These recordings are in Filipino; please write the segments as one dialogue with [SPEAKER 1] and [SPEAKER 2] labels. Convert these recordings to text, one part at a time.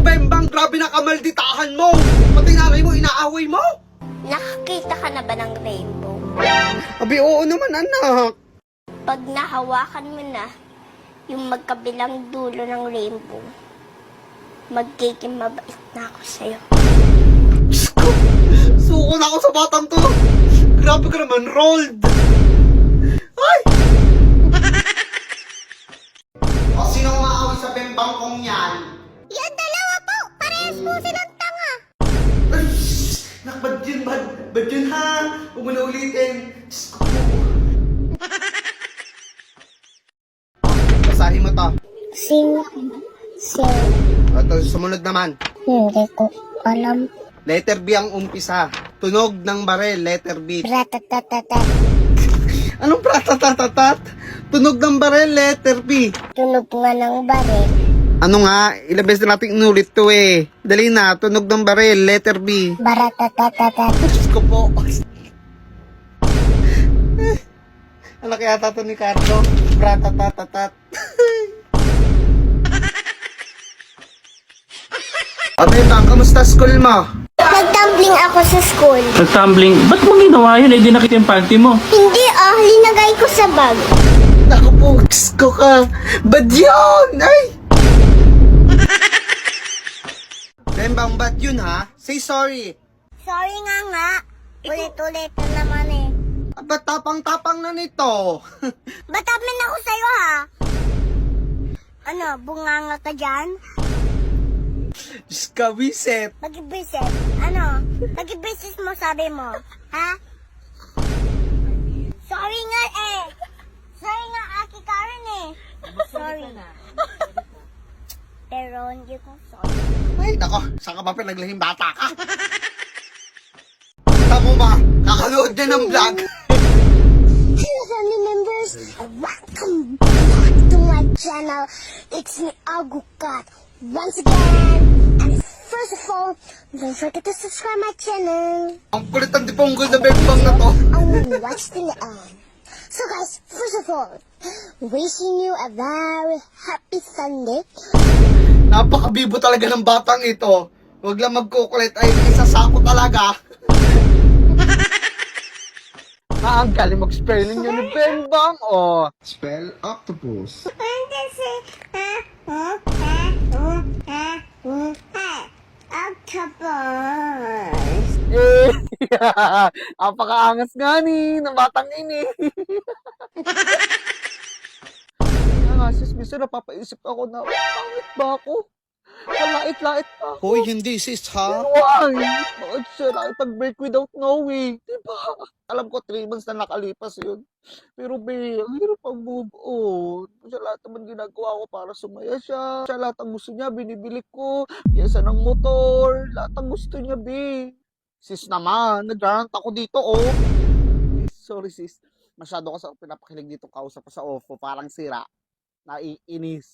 [SPEAKER 1] Bembang? Grabe na kamalditahan mo! Pati nanay mo, inaaway mo?
[SPEAKER 2] Nakakita ka na ba ng rainbow?
[SPEAKER 1] Abi, oo naman, anak.
[SPEAKER 2] Pag nahawakan mo na yung magkabilang dulo ng rainbow, magiging mabait na ako sa'yo.
[SPEAKER 1] Diyos ko, suko na ako sa batang to. Grabe ka naman, rolled. Ay! O, sino umaaway sa Bembang kong yan?
[SPEAKER 2] Yan dalawa po! Parehas po silang tanga!
[SPEAKER 1] Ay, nakbad yun, bad yun ha. Huwag mo na ulitin. Diyos ko po. Basahin mo to.
[SPEAKER 2] Sing.
[SPEAKER 1] Ito, sumunod naman.
[SPEAKER 2] Hindi ko alam.
[SPEAKER 1] Letter B ang umpisa. Tunog ng barel, letter B.
[SPEAKER 2] Ratatatat.
[SPEAKER 1] Anong pratatatatat? Tunog ng barel, letter B.
[SPEAKER 2] Tunog nga ng baril.
[SPEAKER 1] Ano nga? Ilang beses na natin inulit to eh. Dali na, tunog ng barel, letter B.
[SPEAKER 2] Baratatatat.
[SPEAKER 1] Diyos ko po. Ano kaya tato ni Carlo? Pratatatatat. Ate Bang, kamusta school mo?
[SPEAKER 2] Nagtumbling ako sa school.
[SPEAKER 3] Nag-tumbling? Ba't mo ginawa yun? Eh, di nakita yung panty mo.
[SPEAKER 2] Hindi linagay ko sa bag.
[SPEAKER 1] Naku po, Diyos ko ka. Bad yun! Ay! Bembang, bad yun ha? Say sorry.
[SPEAKER 2] Sorry nga. Ulit-ulit na naman eh.
[SPEAKER 1] Ba't tapang-tapang na nito?
[SPEAKER 2] Batamin ako sa'yo ha. Ano, bunganga ka dyan?
[SPEAKER 1] Diyos ka, wiset.
[SPEAKER 2] Mag-ibisit. Ano? Mag-ibisit mo, sabi mo. Ha? Sorry nga eh. Sorry nga, Aki Karen eh. Sorry. Pero hindi ko sorry.
[SPEAKER 1] Ay, nako, saan ka ba pinaglahing bata ka? Tamo ba? Nakanood niya ng vlog.
[SPEAKER 2] Hello family members, welcome back to my channel. It's me, Agukat. Once again, and first of all, don't forget to subscribe my channel.
[SPEAKER 1] Ang kulit ang diponggol na Bembang na to.
[SPEAKER 2] And watch till the end. So guys, first of all, wishing you a very happy Sunday.
[SPEAKER 1] Napakabibo talaga ng batang ito. Huwag lang magkukulit ay isasako talaga. Ang galing mag-spelling yun ni Bembang. Oh. Spell octopus.
[SPEAKER 2] Octopus.
[SPEAKER 1] Eh, apakaangas nga ni ng batang ini. Kaya nga, sis, minsan napapaisip ako na, pangit ba ako? Kalait-lait pa ako.
[SPEAKER 4] Hoy, hindi sis ha?
[SPEAKER 1] Why? Bakit siya nakipag-break without knowing? Diba? Alam ko 3 months na nakalipas yun. Pero be, ang hirap mag-move on. Siya lahat naman ginagawa ko para sumaya siya. Siya lahat ang gusto niya, binibili ko. Piyesa ng motor. Lahat ang gusto niya, be. Sis naman, nag-rant ako dito, oh. Sorry sis. Masyado kasi ako pinapakilig dito kausap ko sa OFO. Parang sira. Naiinis.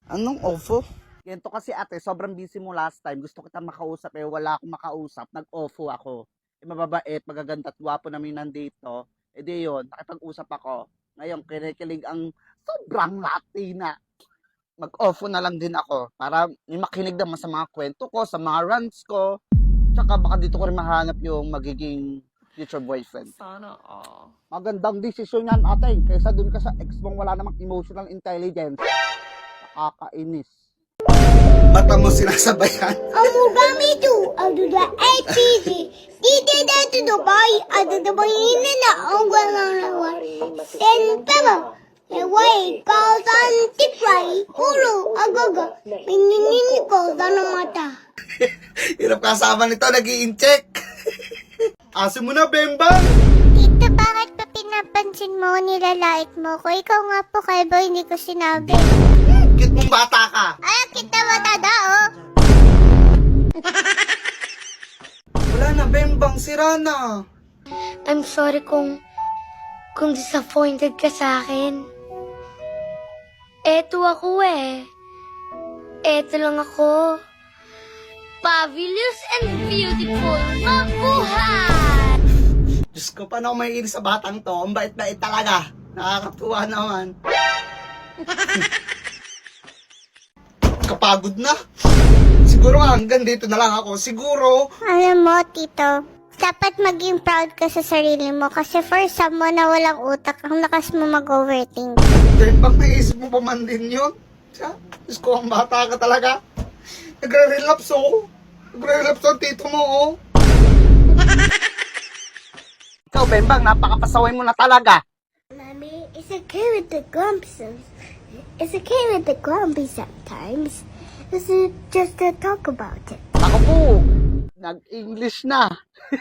[SPEAKER 4] Anong ofo?
[SPEAKER 1] Ganito kasi ate, sobrang busy mo last time. Gusto kita makausap eh, wala akong makausap. Nag-offo ako. Eh, mababait, magaganda at gwapo namin nandito. Eh di yun, nakipag-usap ako. Ngayon, kinikilig ang sobrang Latina. Mag-offo na lang din ako para may makinig naman sa mga kwento ko, sa mga rants ko. Tsaka baka dito ko rin mahanap yung magiging future boyfriend.
[SPEAKER 3] Sana,
[SPEAKER 1] Magandang desisyon yan ate, kaysa dun ka sa ex mong wala namang emotional intelligence. Nakakainis. Mata mo sinasabayan.
[SPEAKER 2] Amugami to, do the APC. Dito to Dubai, do the Bahina na ang walang lawan. Then, peba, way, calls on tipray, ulo, agaga, pininin ko sa mata.
[SPEAKER 1] Hirap kasama nito, nag-i-incheck. Aso mo na, Bembang.
[SPEAKER 2] Tita, bakit pa pinapansin mo, nilalait mo ko? Ikaw nga po, Kalbo, hindi ko sinabi.
[SPEAKER 1] Cute mong bata ka.
[SPEAKER 2] Ay, kita matada, oh.
[SPEAKER 1] Wala na, Bembang, sira na.
[SPEAKER 2] I'm sorry kung disappointed ka sa akin. Eto ako eh. Eto lang ako. Fabulous and beautiful. Mabuhay!
[SPEAKER 1] Diyos ko, paano ako maiinis sa batang to? Ang bait-bait talaga. Nakakatuwa naman. napapagod na. Siguro nga hanggang dito na lang ako. Siguro,
[SPEAKER 2] Alam mo, Tito, dapat maging proud ka sa sarili mo kasi for someone na walang utak, ang lakas mo mag-overthink.
[SPEAKER 1] dahil bang naisip mo pa man din yun? Siya, Diyos ko, ang bata ka talaga. Nagre-relapse oh. Nagre-relapse ang tito mo oh. Ikaw, Bembang, napakapasaway mo na talaga.
[SPEAKER 2] Mommy, it's okay with the grumpy It's okay with the grumpy sometimes. It's just to talk about it.
[SPEAKER 1] Ako po, nag-English na.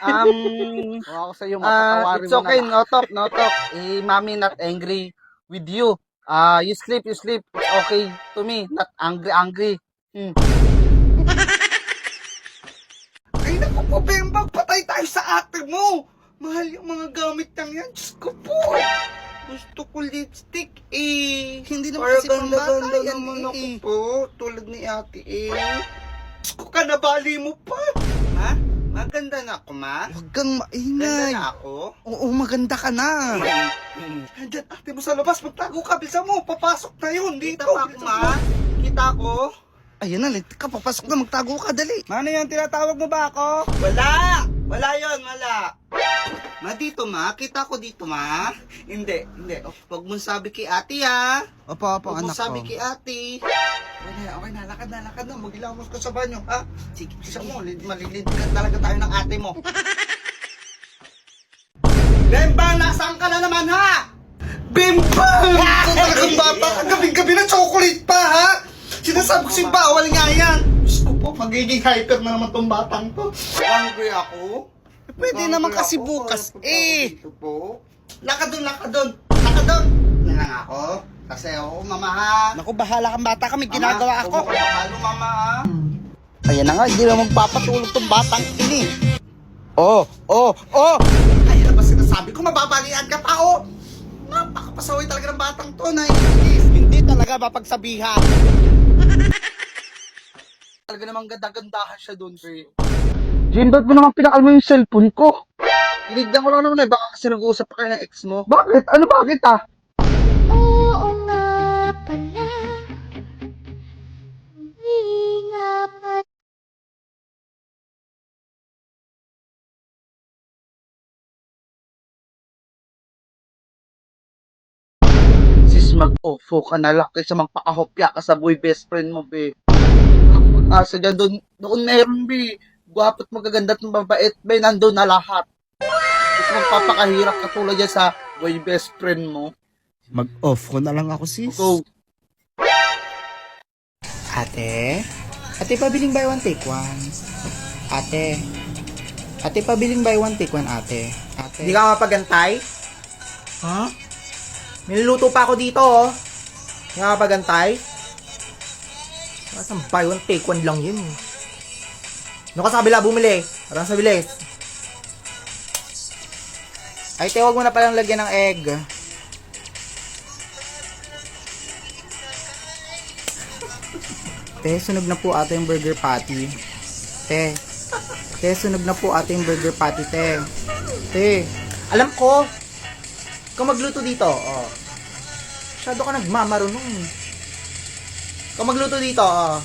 [SPEAKER 1] Ako sa iyo, mapatawarin it's okay, no talk, no talk. Mommy not angry with you. You sleep. It's okay to me, not angry. Ay, naku po, Bembang, patay tayo sa ate mo. Mahal yung mga gamit lang yan. Diyos ko po. Gusto ko lipstick
[SPEAKER 4] Hindi naman
[SPEAKER 1] Para
[SPEAKER 4] kasi pambata
[SPEAKER 1] ganda
[SPEAKER 4] yan
[SPEAKER 1] naman
[SPEAKER 4] eh.
[SPEAKER 1] ako po, tulad ni ate Diyos ko ka, nabali mo pa. Ha? Maganda na ako, ma?
[SPEAKER 4] Huwag kang
[SPEAKER 1] Ganda
[SPEAKER 4] maingay.
[SPEAKER 1] na ako?
[SPEAKER 4] Oo, maganda ka na.
[SPEAKER 1] Andyan ate mo sa labas, magtago ka, bilisan mo, papasok na yun dito.
[SPEAKER 5] Kita pa ako, ma? Kita ko?
[SPEAKER 4] Ayun na, late ka, papasok na, magtago ka, dali.
[SPEAKER 1] Mano yan, tinatawag mo ba ako?
[SPEAKER 5] Wala! Wala yon, wala. Ma, dito, ma. Kita ko dito, ma.
[SPEAKER 1] Hindi.
[SPEAKER 5] Huwag mong sabi kay ate, ha?
[SPEAKER 4] Opo,
[SPEAKER 5] Huwag mong
[SPEAKER 4] anak
[SPEAKER 5] sabi
[SPEAKER 4] ko.
[SPEAKER 5] kay ate.
[SPEAKER 1] Okay na, lakad na. Magilamos ka sa banyo, ha?
[SPEAKER 5] Sige,
[SPEAKER 1] Isa mo, malilintikan talaga tayo ng ate mo.
[SPEAKER 5] Bembang, nasaan ka na naman, ha?
[SPEAKER 1] Bimbang! Ikaw talagang bata ka, gabi-gabi na chocolate pa, ha? Sinasabi ko si bawal nga yan. Diyos ko po, magiging hyper na naman tong batang to.
[SPEAKER 5] Hungry ako?
[SPEAKER 4] Pwede naman kasi bukas, eh.
[SPEAKER 5] Dito po. Lakad doon. Na lang ako. Kasi ako, mama, ha?
[SPEAKER 4] Naku, bahala kang bata ka, may ginagawa ako.
[SPEAKER 5] Halo, mama, ha?
[SPEAKER 4] Ayan na nga, hindi na magpapatulog tong batang ini. Oh!
[SPEAKER 5] Ayun na ba sinasabi ko, mababalian ka pa, oh? Napakapasaway talaga ng batang to,
[SPEAKER 4] Hindi talaga mapagsabihan.
[SPEAKER 1] Talaga namang ganda-gandahan siya doon, pre. Jim, ba't mo naman pinakalmo yung cellphone ko? Tinignan ko lang naman baka kasi nag-uusap pa kayo ng ex mo. Bakit? Ano bakit ah?
[SPEAKER 2] Oo nga pala. Hindi nga pala.
[SPEAKER 1] Sis, mag-offo ka na lang kaysa magpakahopya ka sa boy best friend mo, be. Ang mag-asa dyan, doon meron, be. Gwapo't magaganda at mabait, be. Nandun na lahat. Kasi magpapakahirap ka tulad yan sa boy best friend mo.
[SPEAKER 4] Mag-off ko na lang ako, sis.
[SPEAKER 1] Go.
[SPEAKER 6] Ate, pabiling buy one take one. Ate, pabiling buy one take one, ate.
[SPEAKER 5] Hindi ka mapagantay? Ha? Niluluto pa ako dito, oh. Hindi ka mapagantay? Masang buy one, take one lang yun. Ano ka sa kabila bumili? Parang sa bilis.
[SPEAKER 6] Ay, te, wag mo na palang lagyan ng egg. Te, sunog na po ate yung burger patty. Te, sunog na po ate yung burger patty, te. Te,
[SPEAKER 5] Alam ko. Ikaw magluto dito, oh. Masyado ka nagmamarunong. Ikaw magluto dito, oh.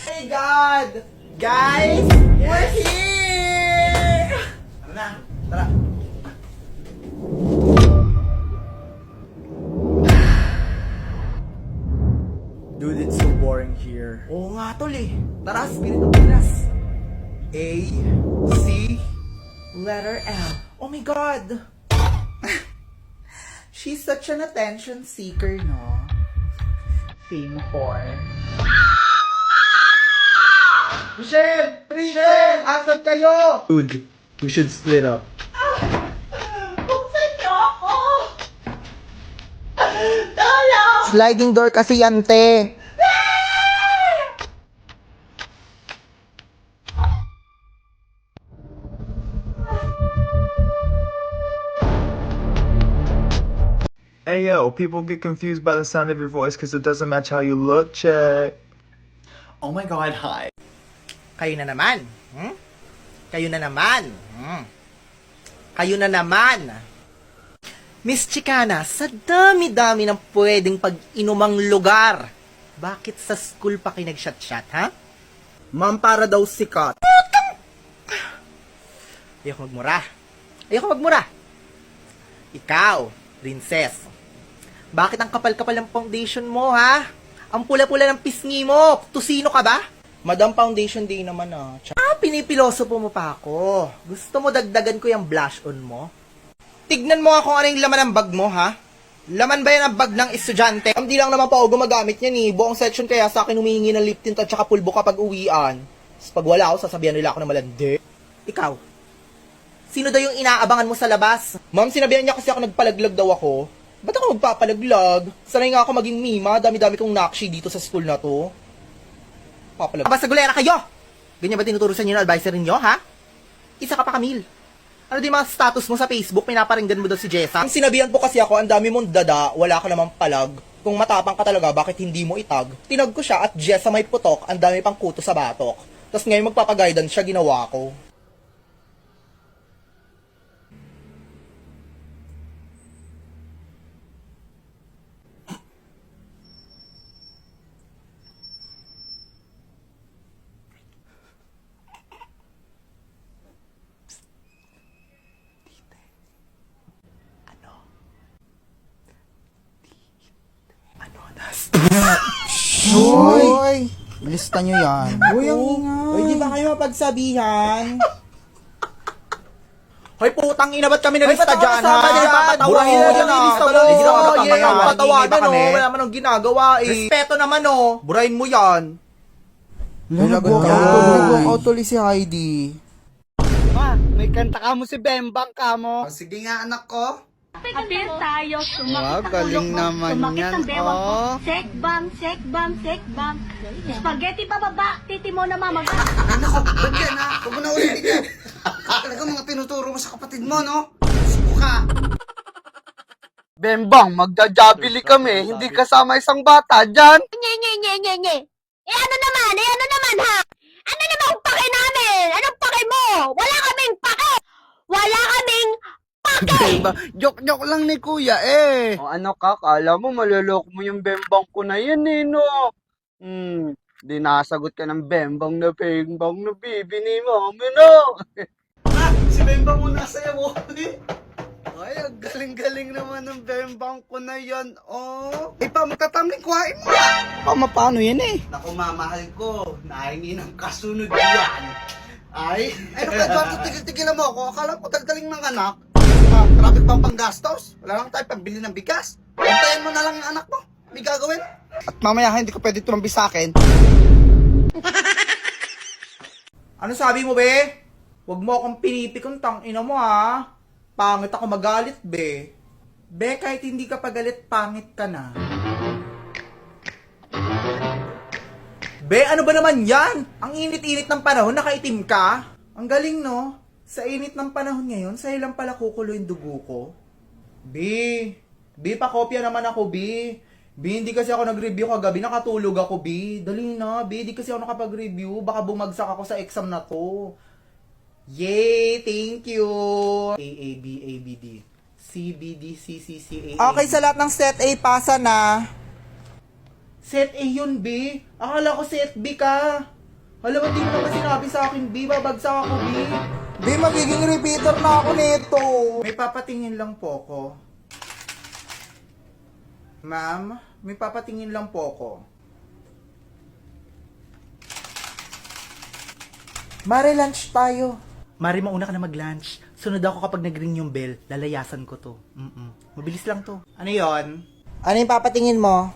[SPEAKER 5] Hey God! Guys! We're here! Tara na, tara. Dude, it's so boring here. Oo nga, tol eh. Tara, Spirit of Pinas. A, C, letter L. Oh my God! She's such an attention seeker, no? Fame whore. Michelle! Michelle! Asan kayo?
[SPEAKER 7] Dude, we should split up.
[SPEAKER 5] Sliding door kasi yan, te.
[SPEAKER 7] Hey yo, people get confused by the sound of your voice because it doesn't match how you look. Check.
[SPEAKER 5] Oh my God, hi. Kayo na naman. Kayo na naman. Kayo na naman. Miss Chicana, sa dami-dami ng pwedeng pag-inumang lugar Bakit sa school pa kayo nag-shot-shot, ha? Ma'am, para daw sikat. Ayoko magmura. Ikaw, princess. Bakit ang kapal-kapal ng foundation mo, ha? Ang pula-pula ng pisngi mo. Tusino ka ba?
[SPEAKER 6] Madam Foundation Day naman
[SPEAKER 5] Pinipiloso po mo pa ako. Gusto mo dagdagan ko yung blush on mo?
[SPEAKER 6] Tignan mo nga kung ano yung laman ng bag mo, ha? Laman ba yan ang bag ng estudyante? Hindi lang naman pa ako gumagamit yan, eh. Buong section kaya sa akin humihingi ng lip tint at saka pulbo kapag uwian. Tapos pag wala ako, sasabihan nila ako na malandi.
[SPEAKER 5] Ikaw, sino daw yung inaabangan mo sa labas?
[SPEAKER 6] Ma'am, sinabihan niya kasi ako nagpalaglag daw ako. Ba't ako magpapalaglag? Sanay nga ako maging mima, dami-dami kong nakshi dito sa school na to. Papalag.
[SPEAKER 5] Basta gulera kayo! Ganyan ba tinuturo sa inyo ng advisor ninyo, ha? Isa ka pa, Camille. Ano din mga status mo sa Facebook? Pinaparinggan mo daw si Jessa?
[SPEAKER 6] Ang sinabihan po kasi ako, ang dami mong dada, wala ka namang palag. Kung matapang ka talaga, bakit hindi mo itag? Tinag ko siya at Jessa may putok, ang dami pang kuto sa batok. Tapos ngayon magpapag-guidance siya, ginawa ko.
[SPEAKER 4] Hoy! Lista nyo yan.
[SPEAKER 6] Uy, ang ingay. Uy, di ba kayo mapagsabihan?
[SPEAKER 5] Hoy, putang ina, ba't kami nalista dyan, ha?
[SPEAKER 6] Burahin mo dyan, ah.
[SPEAKER 5] Hindi na
[SPEAKER 6] Oh,
[SPEAKER 5] kapatawanan,
[SPEAKER 6] yeah.
[SPEAKER 5] patawanan,
[SPEAKER 6] Kami.
[SPEAKER 5] oh. Wala man ang ginagawa, eh. Respeto naman, oh.
[SPEAKER 6] Burahin mo yan.
[SPEAKER 4] Lagot ka.
[SPEAKER 6] Nag-walkout tuloy si Heidi.
[SPEAKER 4] Ma, may kanta ka mo si Bembang ka mo.
[SPEAKER 6] Sige nga, anak ko.
[SPEAKER 8] Apir tayo,
[SPEAKER 4] Wow,
[SPEAKER 8] sumakit ang
[SPEAKER 4] galing
[SPEAKER 8] ulo ko,
[SPEAKER 4] naman
[SPEAKER 8] sumakit
[SPEAKER 4] yan,
[SPEAKER 8] ang bewang ko.
[SPEAKER 4] oh.
[SPEAKER 8] Sekbang, sekbang, sekbang. Spaghetti pa baba, titi mo na mamaga.
[SPEAKER 4] Nako, ba't yan ha? Huwag mo na ulitin yan. Talaga mga tinuturo mo sa kapatid mo, no? Suko ka. Bembang, magdajabili kami. Hindi kasama isang bata dyan.
[SPEAKER 2] Nye. Eh ano naman ha? Ano naman pake namin? Anong pake mo? Wala kaming pake! Wala kaming pake!
[SPEAKER 4] Bembang, joke lang ni kuya eh. O ano ka, kala mo malulok mo yung bembang ko na yan eh, no? Di nasagot ka ng bembang na bibi ni mami, no? Si bembang mo nasa mo. Ay, ang galing-galing naman ng bembang ko na yan, oh. Eh, pa magtatamling kuhain mo.
[SPEAKER 6] Paano yan eh?
[SPEAKER 4] Naku, mamahal ko. Nahingi ng kasunod yan. Ay, ano ka, Eduardo, tigil-tigilan mo ako. Akala ko dagdaling ng anak. Traffic bang panggastos? Wala lang tayo pambili ng bigas. Pantayan mo na lang yung anak mo. May gagawin. At mamaya, hindi ko pwede tumambi sa akin.
[SPEAKER 5] Ano sabi mo, be? Huwag mo akong pinipikon, tangina mo, ha? Pangit ako magalit, be. Be, kahit hindi ka pagalit, pangit ka na. Be, ano ba naman yan? Ang init-init ng panahon, nakaitim ka? Ang galing, no? Sa init ng panahon ngayon, sa'yo lang pala kukulo yung dugo ko. B, pakopya naman ako, B. B, hindi kasi ako nag-review kagabi, nakatulog ako, B. Dali na, B, hindi kasi ako nakapag-review. Baka bumagsak ako sa exam na to. Yay! Thank you! A, B, D. C, B, D, C, A.
[SPEAKER 6] Okay, sa lahat ng set A, pasa na.
[SPEAKER 5] Set A yun, B. Akala ko set B ka. Alam mo, di mo naman sinabi sa akin, B. Babagsak ako, B.
[SPEAKER 6] Di, magiging repeater na ako nito.
[SPEAKER 5] May papatingin lang po ako. Ma'am, may papatingin lang po ako.
[SPEAKER 6] Mare, lunch tayo.
[SPEAKER 5] Mari, mauna ka na mag-lunch. Sunod ako kapag nag-ring yung bell. Lalayasan ko to. Mabilis lang to. Ano yon?
[SPEAKER 6] Ano yung papatingin mo?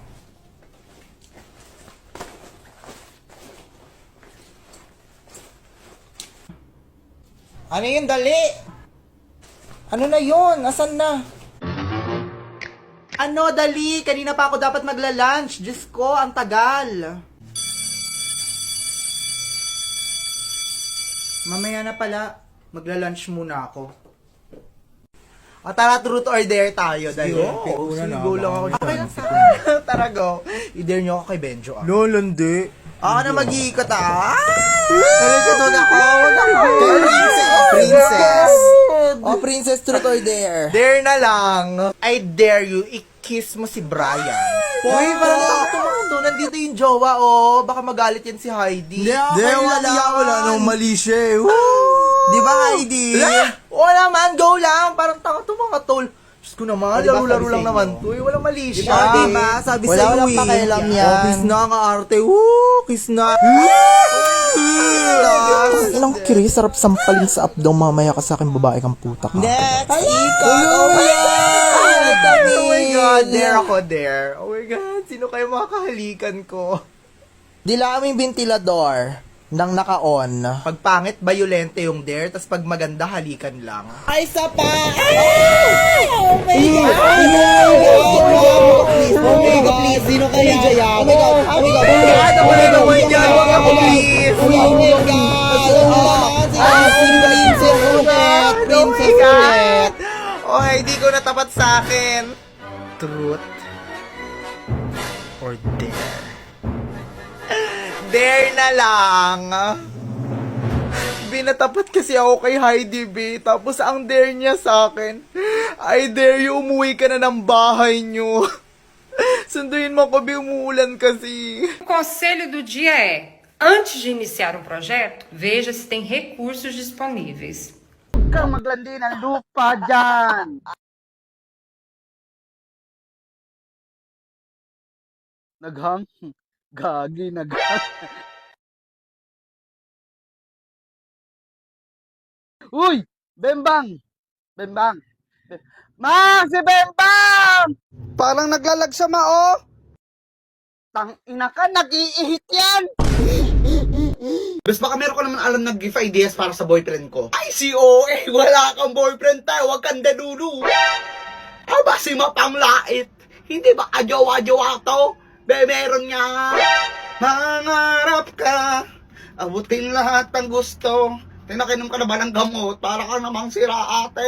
[SPEAKER 6] Ano yun, dali? Ano na yun? Asan na?
[SPEAKER 5] Ano, dali? Kanina pa ako dapat magla-lunch. Diyos ko, ang tagal. Mamaya na pala. Magla-lunch muna ako. O tara, truth or dare tayo. Dali.
[SPEAKER 6] Go lang ako.
[SPEAKER 5] Okay lang sa Tara, go. I-dare nyo ako kay Benjo.
[SPEAKER 6] Lolandi.
[SPEAKER 5] Ako na mag-iikot,
[SPEAKER 6] Nalagyan ako. Princess. Oh, princess, truth or dare?
[SPEAKER 5] Dare na lang. I dare you, i-kiss mo si Brian.
[SPEAKER 6] Uy, parang
[SPEAKER 5] tumaktunan
[SPEAKER 6] nandito yung jowa, oh. Baka magalit yan si Heidi.
[SPEAKER 4] wala nang mali siya eh. Di ba, Heidi?
[SPEAKER 6] Wala man, go lang. Parang tanga to mga tol. Diyos ko naman, laro-laro lang naman to. Walang mali siya.
[SPEAKER 4] Diba? Sabi sa'yo
[SPEAKER 6] Walang
[SPEAKER 4] eh.
[SPEAKER 6] pakialam yan.
[SPEAKER 4] Oh, kiss na ka, arte. Kiss na.
[SPEAKER 6] Ilang kiri, sarap sampalin sa abdong mamaya ka sa akin babae kang puta ka.
[SPEAKER 4] Next,
[SPEAKER 6] Oh my God! Oh my God!
[SPEAKER 4] Dare
[SPEAKER 6] Dare ako, dare. Oh my God! Sino kayo mga kahalikan ko? Dila yung ventilador nang naka-on. Pag pangit, violente yung dare. Tapos pag maganda, halikan lang. Ay, isa pa! Oh my God! Oh my God! Please, sino kayo dyan? Oh my God! Oh my God! Ano ba na naman yan? Huwag ako, please! Oh my God! Princess ulit! Princess ulit! Oh, hindi ko natapat sa akin. Truth or dare? Dare na lang. Binatapat kasi ako kay Heidi B. Tapos ang dare niya sa akin, I dare you, umuwi ka na ng bahay niyo. Sunduin mo ko, B, umuulan kasi.
[SPEAKER 9] O conselho do dia é: antes de iniciar um projeto, veja se tem recursos disponíveis.
[SPEAKER 4] Huwag kang maglandi ng lupa dyan. Naghang? Gagi, naghang. Uy! Bembang! Bembang! Ma! Si Bembang! Parang naglalag siya, ma, oh! Tangina ka, nag-iihit yan!
[SPEAKER 6] Bes, baka meron ka naman alam na give ideas para sa boyfriend ko. Ay, si OA! Wala kang boyfriend tayo! Huwag kang dadulu! Aba, si Mapamlait! Hindi ba kajowa-jowa to? Be, meron nga! Mangarap ka! Abutin lahat ng gusto! Tinakinom ka na ba ng gamot? Para ka namang sira, ate!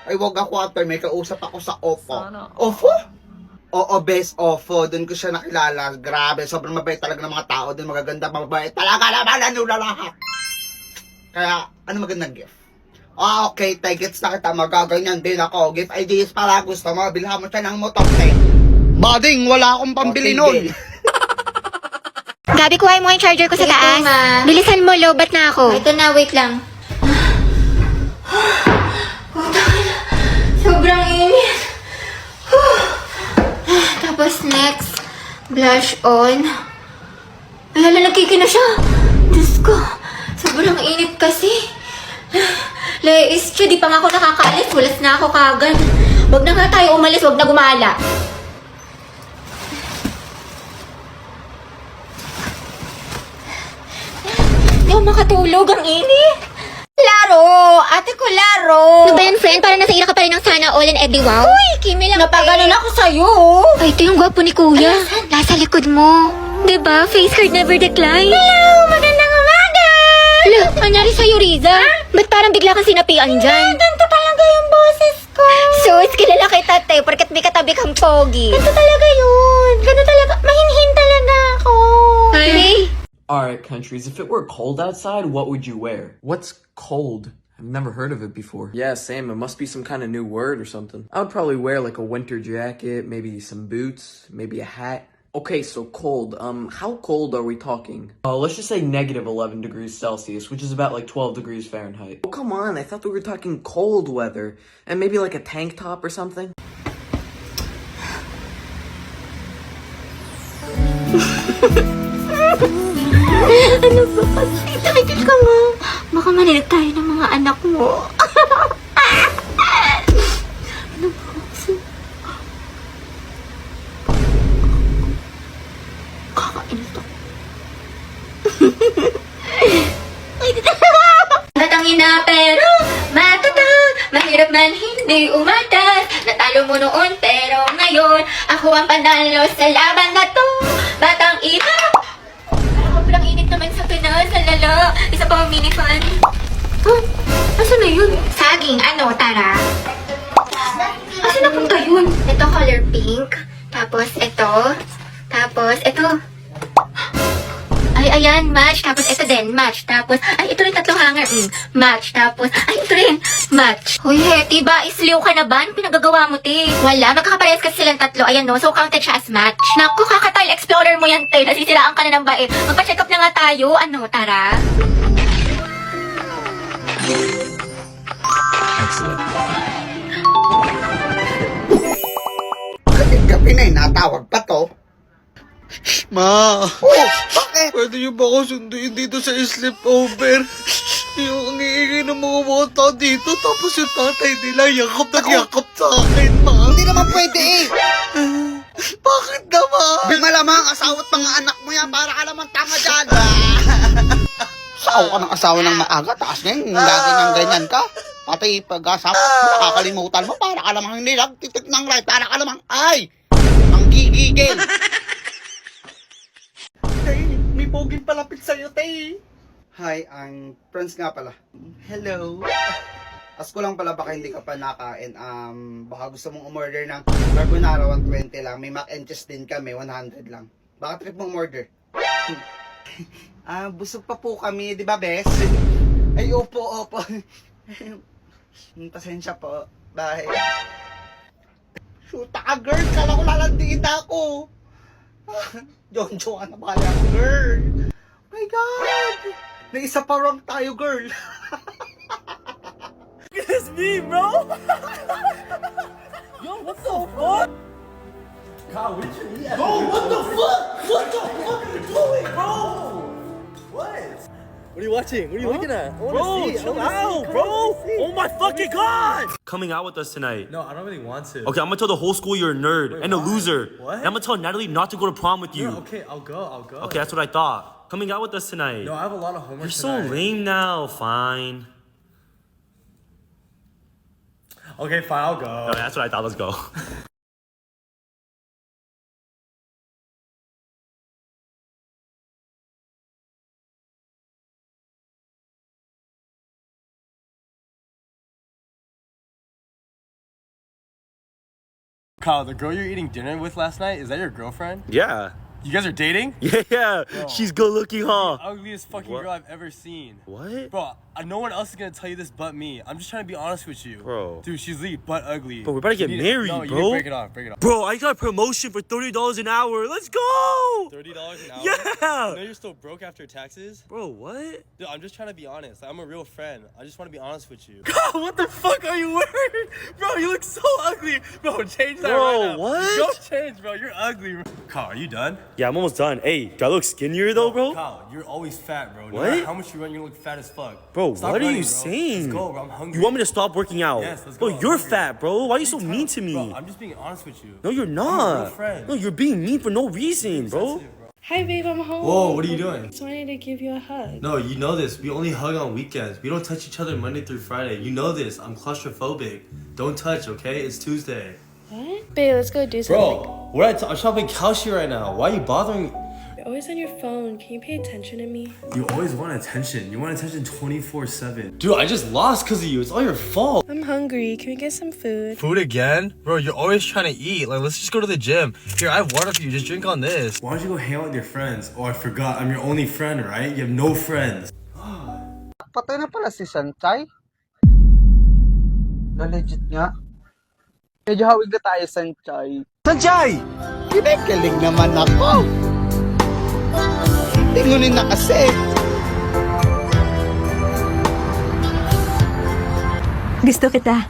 [SPEAKER 6] Ay, wag ako, ate. May kausap ako sa OFO. OFO? Oo, best OFO. Doon ko siya nakilala. Grabe, sobrang mabait talaga ng mga tao doon. Magaganda, mabait. Talaga naman, ano na lahat. Kaya, ano magandang gift? Ah, okay, gets na kita. Magaganyan din ako. Gift ideas para gusto mo. Bilhan mo siya ng motor, Bading, wala akong pambili nun.
[SPEAKER 2] Gabi, kuhain mo yung charger ko sa taas. Bilisan mo, lobat na ako. Ito na, wait lang. Sobrang init. Tapos next, blush on. Ay, lalagay na siya. Diyos ko, sobrang init kasi. Leis, siya, di pa nga ako nakakaalis. Walas na ako kagad. Wag na nga tayo umalis, wag na gumala. Di ako makatulog, ang init. Laro! Ate ko, laro! Ano ba yan, friend? Parang nasa ira ka pa rin ng sana all and every wow. Uy, Kimi lang. Napaganon ako sa'yo. Ay, ito yung gwapo ni Kuya. Nasa likod mo. Diba? Face card never decline. Hello! Magandang umaga! Hello, anyari sa'yo, Riza? Ba't parang bigla kang sinapian dyan? Ganito talaga yung boses ko. Sus, kilala kita, te, porket may katabi kang pogi. Ganito talaga yun. Ganito talaga. Mahinhin talaga ako. Hey!
[SPEAKER 10] Alright, countries, if it were cold outside, what would you wear? What's cold? I've never heard of it before. Yeah, same. It must be some kind of new word or something. I would probably wear like a winter jacket, maybe some boots, maybe a hat. Okay, so cold. How cold are we talking? Let's just say negative 11 degrees Celsius, which is about like 12 degrees Fahrenheit. Oh, come on. I thought we were talking cold weather. And maybe like a tank top or something?
[SPEAKER 2] Ano ba kasi? Takikil ka nga. Baka manilig tayo ng mga anak mo. Ano ba kasi? Kakainis to. Matangin na pero matatag. Mahirap man hindi umatas. Natalo mo noon pero ngayon ako ang panalo sa laban na to. Batang ina. Sobrang init naman sa Pinas, alala. Isa pa mini fan. Huh? Asan na yun? Saging, ano, tara? Asan na punta yun? Ito color pink. Tapos ito. Tapos ito. Ay,
[SPEAKER 8] ayan, match. Tapos ito din, match. Tapos, ay, ito rin tatlong hanger. Match. Tapos, ay, ito rin, match. Hoy, Hetty ba? Isliw ka na ba? Ano pinagagawa mo, te? Wala, magkakaparehas kasi silang tatlo. Ayan, no? So, counted siya as match. Naku, kakatile explorer mo yan, te. Nasisiraan ka na ng bait. Magpa-check up na nga tayo. Ano, tara?
[SPEAKER 4] Gabi na natawag pa to.
[SPEAKER 1] Ma,
[SPEAKER 4] Oh, bakit?
[SPEAKER 1] pwede niyo ba ako sunduin dito sa sleepover? Yung nangihingi ng mga bata dito, tapos yung tatay nila yakap na yakap sa akin, ma.
[SPEAKER 4] Hindi naman pwede eh.
[SPEAKER 1] Bakit naman?
[SPEAKER 4] Di malamang asawa at mga anak mo yan para ka naman tama dyan. Asawa ka ng asawa ng maaga, taas na yun. Lagi ng ganyan ka. Pati pag-asawa, nakakalimutan mo para ka namang hindi nagtitik ng right. Para ka namang, ay, ang gigigil.
[SPEAKER 1] Tay, may poging palapit sa'yo, Tay.
[SPEAKER 4] Hi, ang friends nga pala. Hello. Ask ko lang pala baka hindi ka pa nakain. Baka gusto mong umorder ng carbonara 120 lang. May mac and cheese din kami, 100 lang. Baka trip mong order. Busog pa po kami, di ba, bes? Ay, opo. Pasensya po. Bye. Shoot ka, girl. Kala ko lalandiin na ako. Jonjo ka na pala, girl. My God. Naisa pa wrong tayo, girl.
[SPEAKER 6] It's me, bro. Yo, what the fuck? Kyle, what you eat? Bro, what the fuck? What the fuck are you doing, bro? What? What are you watching? What are you looking at?
[SPEAKER 3] Bro, chill out, bro! Oh my fucking god! Coming out with us tonight.
[SPEAKER 6] No, I don't really want to.
[SPEAKER 3] Okay, I'm gonna tell the whole school you're a nerd and a loser.
[SPEAKER 6] What?
[SPEAKER 3] And I'm gonna tell Natalie not to go to prom with you.
[SPEAKER 6] No, okay, I'll go.
[SPEAKER 3] Okay, that's what I thought. Coming out with us tonight.
[SPEAKER 6] No, I have a lot of homework
[SPEAKER 3] You're so
[SPEAKER 6] tonight.
[SPEAKER 3] lame now. Fine.
[SPEAKER 6] Okay, fine, I'll go.
[SPEAKER 3] Okay, that's what I thought. Let's go.
[SPEAKER 6] Kyle, the girl you're eating dinner with last night, is that your girlfriend?
[SPEAKER 3] Yeah.
[SPEAKER 6] You guys are dating?
[SPEAKER 3] Yeah.
[SPEAKER 6] Bro.
[SPEAKER 3] She's good looking, huh?
[SPEAKER 6] Ugliest fucking
[SPEAKER 3] What?
[SPEAKER 6] girl I've ever seen.
[SPEAKER 3] What?
[SPEAKER 6] Bro, no one else is gonna tell you this but me. I'm just trying to be honest with you.
[SPEAKER 3] Bro.
[SPEAKER 6] Dude, she's literally butt ugly.
[SPEAKER 3] Bro, we're about to get
[SPEAKER 6] You need
[SPEAKER 3] married,
[SPEAKER 6] no, you
[SPEAKER 3] bro.
[SPEAKER 6] need to break it off, break it off.
[SPEAKER 3] Bro, I got a promotion for $30 an hour. Let's go!
[SPEAKER 6] $30 an hour?
[SPEAKER 3] Yeah!
[SPEAKER 6] You know you're still broke after taxes?
[SPEAKER 3] Bro, what?
[SPEAKER 6] Dude, I'm just trying to be honest. I'm a real friend. I just want to be honest with you.
[SPEAKER 3] What the fuck are you wearing? Bro, you look so ugly.
[SPEAKER 6] Bro, change that
[SPEAKER 3] Bro,
[SPEAKER 6] right now.
[SPEAKER 3] what?
[SPEAKER 6] Don't change, bro. You're ugly. Bro. Kyle, are you done?
[SPEAKER 3] Yeah, I'm almost done. Hey, do I look skinnier though, bro?
[SPEAKER 6] Kyle, you're always fat, bro. No
[SPEAKER 3] What?
[SPEAKER 6] matter how much you run, you're gonna look fat as fuck.
[SPEAKER 3] Bro,
[SPEAKER 6] Stop
[SPEAKER 3] what are
[SPEAKER 6] running,
[SPEAKER 3] you
[SPEAKER 6] bro.
[SPEAKER 3] saying?
[SPEAKER 6] Let's go, bro. I'm hungry.
[SPEAKER 3] You want me to stop working out?
[SPEAKER 6] Yes, let's
[SPEAKER 3] Bro,
[SPEAKER 6] go. I'm
[SPEAKER 3] you're
[SPEAKER 6] hungry.
[SPEAKER 3] fat, bro. Why are you so mean to me?
[SPEAKER 6] Bro, I'm just being honest with you.
[SPEAKER 3] No, you're
[SPEAKER 6] I'm a real
[SPEAKER 3] not.
[SPEAKER 6] friend.
[SPEAKER 3] No, you're being mean for no reason, bro.
[SPEAKER 6] Sensitive, bro.
[SPEAKER 11] Hi, babe, I'm home.
[SPEAKER 12] Whoa, what are you doing?
[SPEAKER 11] Just wanted to give you a hug.
[SPEAKER 12] No, you know this. We only hug on weekends. We don't touch each other Monday through Friday. You know this. I'm claustrophobic. Don't touch, okay? It's Tuesday.
[SPEAKER 11] What? Babe, let's go do something.
[SPEAKER 12] Bro, I'm shopping Kalshi right now. Why are you bothering?
[SPEAKER 11] You're always on your phone. Can you pay attention to me?
[SPEAKER 12] You always want attention. You want attention 24/7. Dude, I just lost because of you. It's all your fault.
[SPEAKER 11] I'm hungry. Can we get some food?
[SPEAKER 12] Food again? Bro, you're always trying to eat. Like, let's just go to the gym. Here, I have water for you. Just drink on this. Why don't you go hang out with your friends? Oh, I forgot. I'm your only friend, right? You have no friends.
[SPEAKER 4] Patay na pala si Sanchay. No, legit nga. Medyo hawig na tayo, Sanchay. Sanchay! Kinikilig naman ako. Tingunin na kasi.
[SPEAKER 8] Gusto kita.